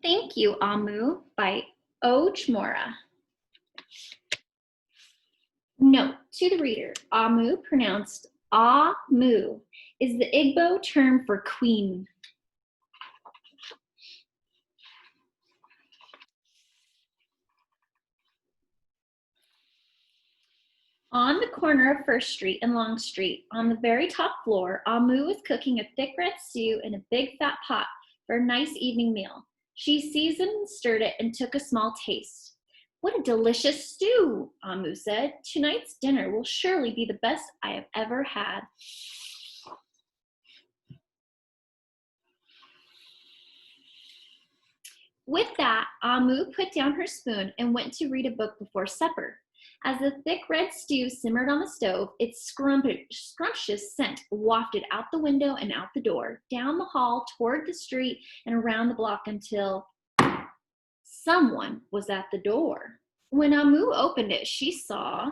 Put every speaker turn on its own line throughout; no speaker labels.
Thank You, Amu by Oge Mora. Note to the reader, Amu, pronounced Amu, is the Igbo term for queen. On the corner of First Street and Long Street, on the very top floor, Amu was cooking a thick red stew in a big fat pot for a nice evening meal. She seasoned and stirred it and took a small taste. What a delicious stew, Amu said. Tonight's dinner will surely be the best I have ever had. With that, Amu put down her spoon and went to read a book before supper. As the thick red stew simmered on the stove, its scrumptious scent wafted out the window and out the door, down the hall, toward the street, and around the block until someone was at the door. When Amu opened it, she saw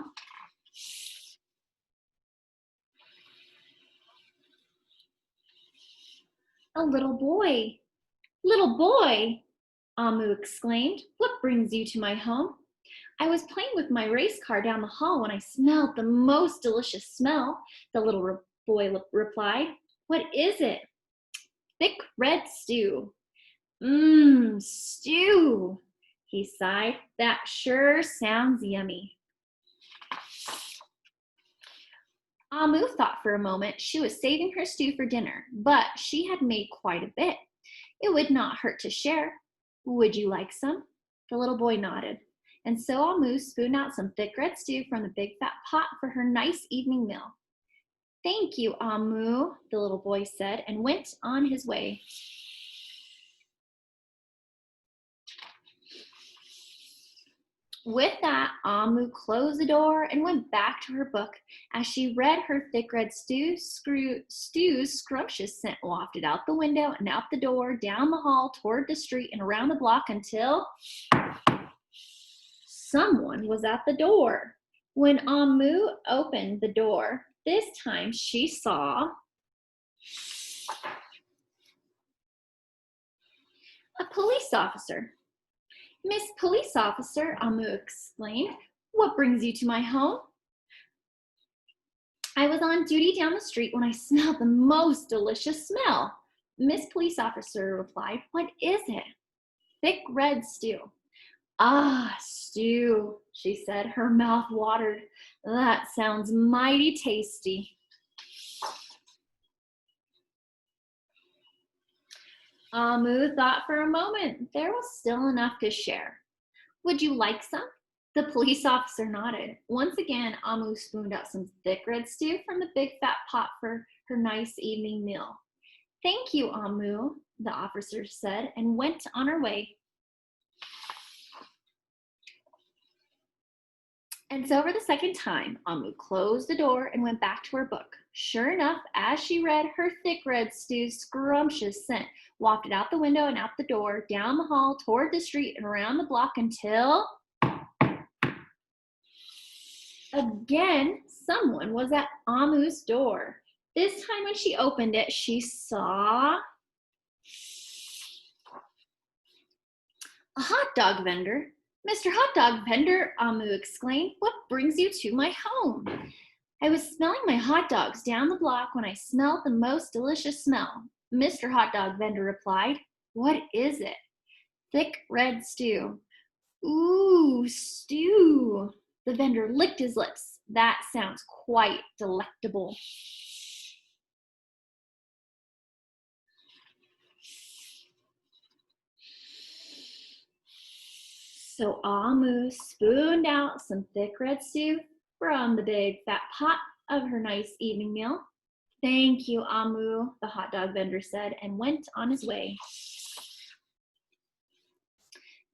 a little boy. Little boy, Amu exclaimed, what brings you to my home? I was playing with my race car down the hall when I smelled the most delicious smell, the little boy replied. What is it? Thick red stew. Stew, he sighed. That sure sounds yummy. Amu thought for a moment. She was saving her stew for dinner, but she had made quite a bit. It would not hurt to share. Would you like some? The little boy nodded. And so Amu spooned out some thick red stew from the big fat pot for her nice evening meal. Thank you, Amu, the little boy said, and went on his way. With that, Amu closed the door and went back to her book. As she read, her thick red stew's scrumptious scent wafted out the window and out the door, down the hall, toward the street, and around the block until someone was at the door. When Amu opened the door, this time she saw a police officer. Miss Police Officer, Amu exclaimed, what brings you to my home? I was on duty down the street when I smelled the most delicious smell. Miss Police Officer replied, what is it? Thick red stew. Ah, stew, she said, her mouth watered. That sounds mighty tasty. Amu thought for a moment. There was still enough to share. Would you like some? The police officer nodded. Once again, Amu spooned out some thick red stew from the big fat pot for her nice evening meal. Thank you, Amu, the officer said, and went on her way. And so for the second time, Amu closed the door and went back to her book. Sure enough, as she read, her thick red stew's scrumptious scent wafted out the window and out the door, down the hall, toward the street, and around the block until again, someone was at Amu's door. This time when she opened it, she saw a hot dog vendor. Mr. Hot Dog Vendor, Amu exclaimed, what brings you to my home? I was smelling my hot dogs down the block when I smelled the most delicious smell. Mr. Hot Dog Vendor replied, what is it? Thick red stew. Ooh, stew. The vendor licked his lips. That sounds quite delectable. So Amu spooned out some thick red stew from the big fat pot of her nice evening meal. Thank you, Amu, the hot dog vendor said, and went on his way.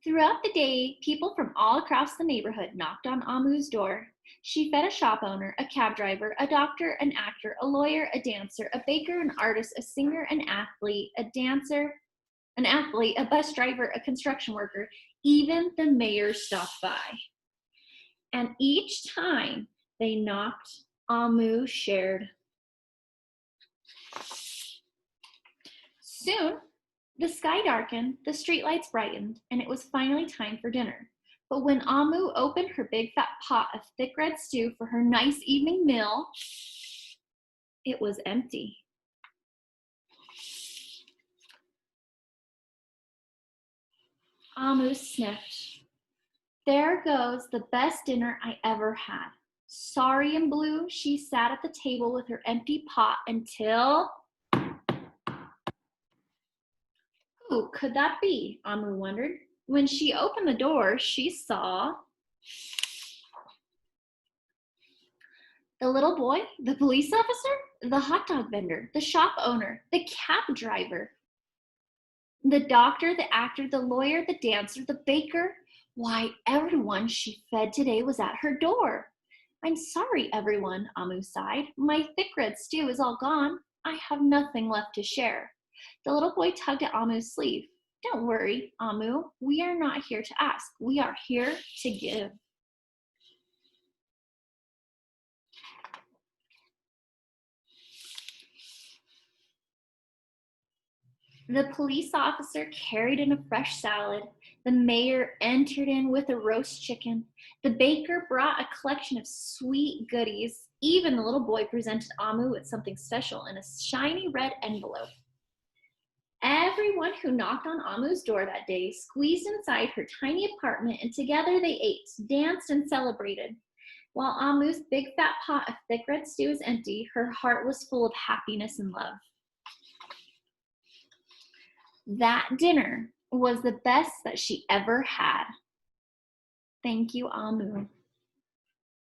Throughout the day, people from all across the neighborhood knocked on Amu's door. She fed a shop owner, a cab driver, a doctor, an actor, a lawyer, a dancer, a baker, an artist, a singer, an athlete, a bus driver, a construction worker. Even the mayor stopped by. And each time they knocked, Amu shared. Soon, The sky darkened, the streetlights brightened, and it was finally time for dinner. But when Amu opened her big fat pot of thick red stew for her nice evening meal, it was empty. Amu sniffed. There goes the best dinner I ever had. Sorry and blue, she sat at the table with her empty pot until... Who could that be? Amu wondered. When she opened the door, she saw the little boy, the police officer, the hot dog vendor, the shop owner, the cab driver, the doctor, the actor, the lawyer, the dancer, the baker. Why, everyone she fed today was at her door. I'm sorry, everyone, Amu sighed. My thick red stew is all gone. I have nothing left to share. The little boy tugged at Amu's sleeve. Don't worry, Amu. We are not here to ask. We are here to give. The police officer carried in a fresh salad. The mayor entered in with a roast chicken. The baker brought a collection of sweet goodies. Even the little boy presented Amu with something special in a shiny red envelope. Everyone who knocked on Amu's door that day squeezed inside her tiny apartment, and together they ate, danced, and celebrated. While Amu's big fat pot of thick red stew was empty, her heart was full of happiness and love. That dinner was the best that she ever had. Thank you, Amu.